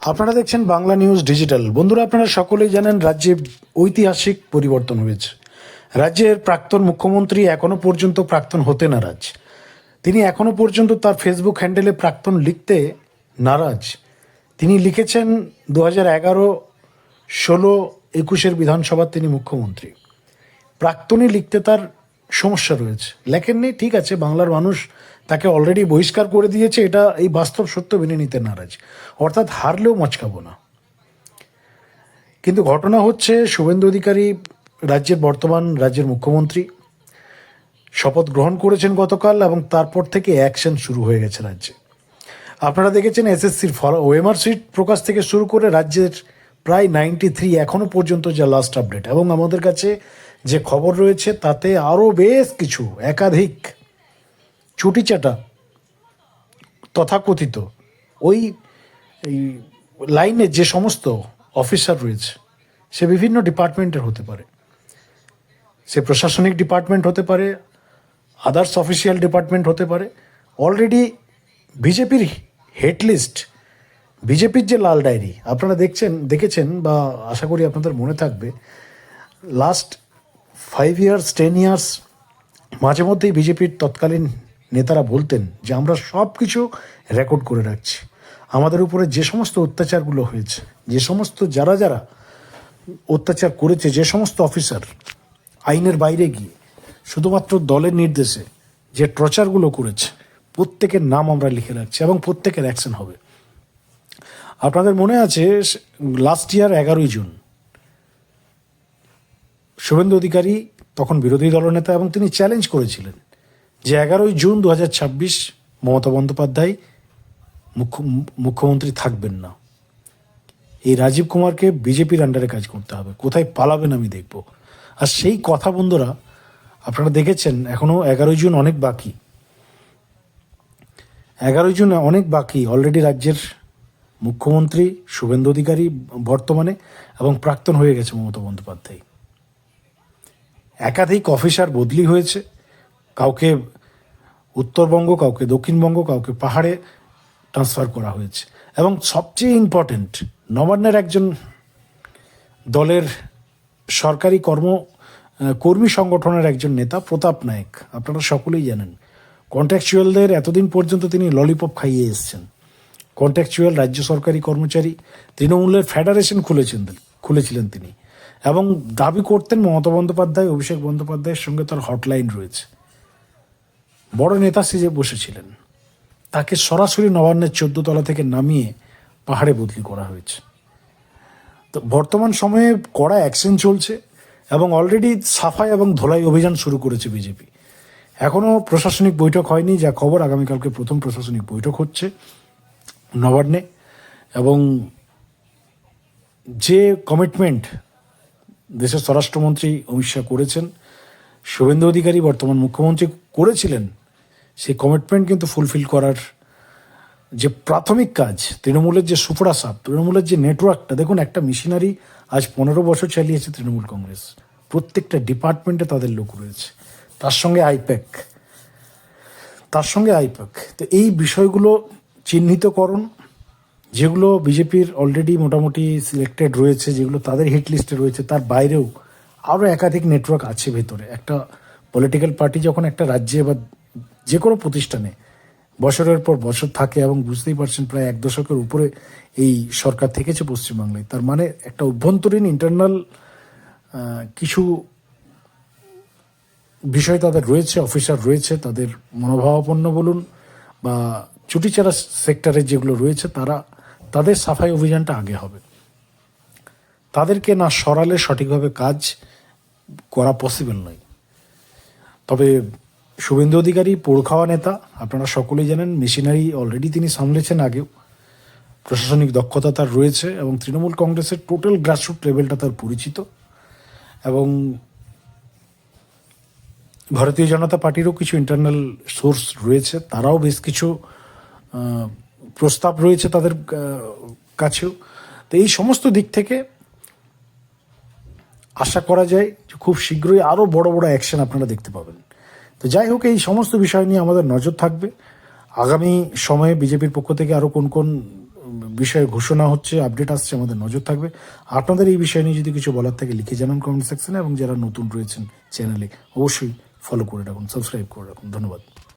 আপনারা দেখছেন Bangla news digital. বন্ধুরা, আপনারা সকলেই জানেন রাজ্যে ঐতিহাসিক পরিবর্তন হয়েছে। রাজ্যের প্রাক্তন মুখ্যমন্ত্রী এখনো পর্যন্ত প্রাক্তন হতে নারাজ। তিনি এখনো পর্যন্ত তার ফেসবুক হ্যান্ডেলে প্রাক্তন লিখতে নারাজ। তিনি লিখেছেন 2011, 16, 21 বিধানসভার তিনি মুখ্যমন্ত্রী। প্রাক্তনই লিখতে তার সমস্যা রয়েছে। লেখেননি, ঠিক আছে, বাংলার মানুষ তাকে অলরেডি বহিষ্কার করে দিয়েছে, এটা এই বাস্তব সত্য মেনে নিতে নারাজ। অর্থাৎ হারলেও মচকাবো না। কিন্তু ঘটনা হচ্ছে, শুভেন্দু অধিকারী বর্তমান রাজ্যের মুখ্যমন্ত্রী শপথ গ্রহণ করেছেন গতকাল, এবং তারপর থেকে অ্যাকশন শুরু হয়ে গেছে রাজ্যে। আপনারা দেখেছেন এসএসসির ফল, ওএমআর সিট প্রকাশ থেকে শুরু করে রাজ্যের প্রায় 93 এখনো পর্যন্ত যা লাস্ট আপডেট, এবং আমাদের কাছে যে খবর রয়েছে তাতে আরও বেশ কিছু একাধিক চুটিচাটা তথাকথিত ওই লাইনে যে সমস্ত অফিসার রয়েছে, সে বিভিন্ন ডিপার্টমেন্টের হতে পারে, সে প্রশাসনিক ডিপার্টমেন্ট হতে পারে, আদার্স অফিসিয়াল ডিপার্টমেন্ট হতে পারে। অলরেডি বিজেপির হেড লিস্ট, বিজেপির যে লাল ডায়েরি আপনারা দেখেছেন বা আশা করি আপনাদের মনে থাকবে, লাস্ট 5 years 10 years মাঝে মধ্যেই বিজেপির তৎকালীন নেতারা বলতেন যে আমরা সব কিছু রেকর্ড করে রাখছি। আমাদের উপরে যে সমস্ত অত্যাচারগুলো হয়েছে, যে সমস্ত যারা অত্যাচার করেছে, যে সমস্ত অফিসার আইনের বাইরে গিয়ে শুধুমাত্র দলের নির্দেশে যে টর্চারগুলো করেছে, প্রত্যেকের নাম আমরা লিখে রাখছি এবং প্রত্যেকের অ্যাকশন হবে। আপনাদের মনে আছে last year 11ই June Suvendu Adhikari তখন বিরোধী দলনেতা, এবং তিনি চ্যালেঞ্জ করেছিলেন যে 11ই জুন 2026 মমতা বন্দ্যোপাধ্যায় মুখ্যমন্ত্রী থাকবেন না, এই রাজীব কুমারকে বিজেপির আন্ডারে কাজ করতে হবে, কোথায় পালাবেন আমি দেখব। আর সেই কথা বন্ধুরা আপনারা দেখেছেন, এখনও 11ই জুন অনেক বাকি, 11ই জুন অনেক বাকি। অলরেডি রাজ্যের মুখ্যমন্ত্রী শুভেন্দু অধিকারী বর্তমানে, এবং প্রাক্তন হয়ে গেছে মমতা বন্দ্যোপাধ্যায়। একাধিক অফিসার বদলি হয়েছে, কাউকে উত্তরবঙ্গ, কাউকে দক্ষিণবঙ্গ, কাউকে পাহাড়ে ট্রান্সফার করা হয়েছে। এবং সবচেয়ে ইম্পর্টেন্ট, নবান্নের একজন দলের সরকারি কর্মী সংগঠনের একজন নেতা প্রতাপ নায়েক, আপনারা সকলেই জানেন, কন্ট্রাকচুয়ালদের এতদিন পর্যন্ত তিনি ললিপপ খাইয়ে এসছেন। কন্ট্রাকচুয়াল রাজ্য সরকারি কর্মচারী তৃণমূলের ফেডারেশন খুলেছিলেন তিনি, এবং দাবি করতেন মমতা বন্দ্যোপাধ্যায়, অভিষেক বন্দ্যোপাধ্যায়ের সঙ্গে তার হটলাইন রয়েছে। বড় নেতা সেজে বসেছিলেন, তাকে সরাসরি নবান্নের 14 তলা থেকে নামিয়ে পাহাড়ে বদলি করা হয়েছে। তো বর্তমান সময়ে কড়া অ্যাকশন চলছে, এবং অলরেডি সাফাই এবং ধোলাই অভিযান শুরু করেছে বিজেপি। এখনও প্রশাসনিক বৈঠক হয়নি, যা খবর আগামীকালকে প্রথম প্রশাসনিক বৈঠক হচ্ছে নবান্নে। এবং যে কমিটমেন্ট দেশের স্বরাষ্ট্রমন্ত্রী অমিত শাহ করেছেন, শুভেন্দু অধিকারী বর্তমান মুখ্যমন্ত্রী করেছিলেন, সেই কমিটমেন্ট কিন্তু ফুলফিল করার যে প্রাথমিক কাজ, তৃণমূলের যে সুপড়া সাপ, তৃণমূলের যে নেটওয়ার্কটা, দেখুন একটা মিশনারি আজ 15 বছর চালিয়েছে তৃণমূল কংগ্রেস, প্রত্যেকটা ডিপার্টমেন্টে তাদের লোক রয়েছে, তার সঙ্গে আইপ্যাক। তো এই বিষয়গুলো চিহ্নিতকরণ, যেগুলো বিজেপির অলরেডি মোটামুটি সিলেক্টেড রয়েছে, যেগুলো তাদের হিট লিস্টে রয়েছে, তার বাইরেও আরও একাধিক নেটওয়ার্ক আছে ভেতরে। একটা পলিটিক্যাল পার্টি যখন একটা রাজ্যে বা যে কোনো প্রতিষ্ঠানে বছরের পর বছর থাকে, এবং বুঝতেই পারছেন প্রায় 1 দশকের উপরে এই সরকার থেকেছে পশ্চিমবাংলায়, তার মানে একটা অভ্যন্তরীণ ইন্টারনাল কিছু বিষয় তাদের রয়েছে, অফিসার রয়েছে, তাদের মনোভাবাপন্ন বলুন বা চুটিচারা সেক্টরের যেগুলো রয়েছে, তাদের সাফাই অভিযানটা আগে হবে। তাদেরকে না সরালে সঠিকভাবে কাজ করা পসিবল নয়। তবে শুভেন্দু অধিকারী পোড়খাওয়া নেতা, আপনারা সকলেই জানেন, মেশিনারি অলরেডি তিনি সামলেছেন আগেও, প্রশাসনিক দক্ষতা তার রয়েছে, এবং তৃণমূল কংগ্রেসের টোটাল গ্রাসরুট লেভেলটা তার পরিচিত। এবং ভারতীয় জনতা পার্টিরও কিছু ইন্টারনাল সোর্স রয়েছে, তারাও বেশ কিছু প্রস্তাব রয়েছে তাদের কাছেও। তো এই সমস্ত দিক থেকে আশা করা যায় যে খুব শীঘ্রই আরও বড় বড় অ্যাকশন আপনারা দেখতে পাবেন। তো যাই হোক, এই সমস্ত বিষয় নিয়ে আমাদের নজর থাকবে। আগামী সময়ে বিজেপির পক্ষ থেকে আরও কোন বিষয়ে ঘোষণা হচ্ছে, আপডেট আসছে, আমাদের নজর থাকবে। আপনাদের এই বিষয় নিয়ে যদি কিছু বলার থাকে লিখে জানান কমেন্ট সেকশনে, এবং যারা নতুন রয়েছেন চ্যানেলে অবশ্যই ফলো করে রাখুন, সাবস্ক্রাইব করে রাখুন। ধন্যবাদ।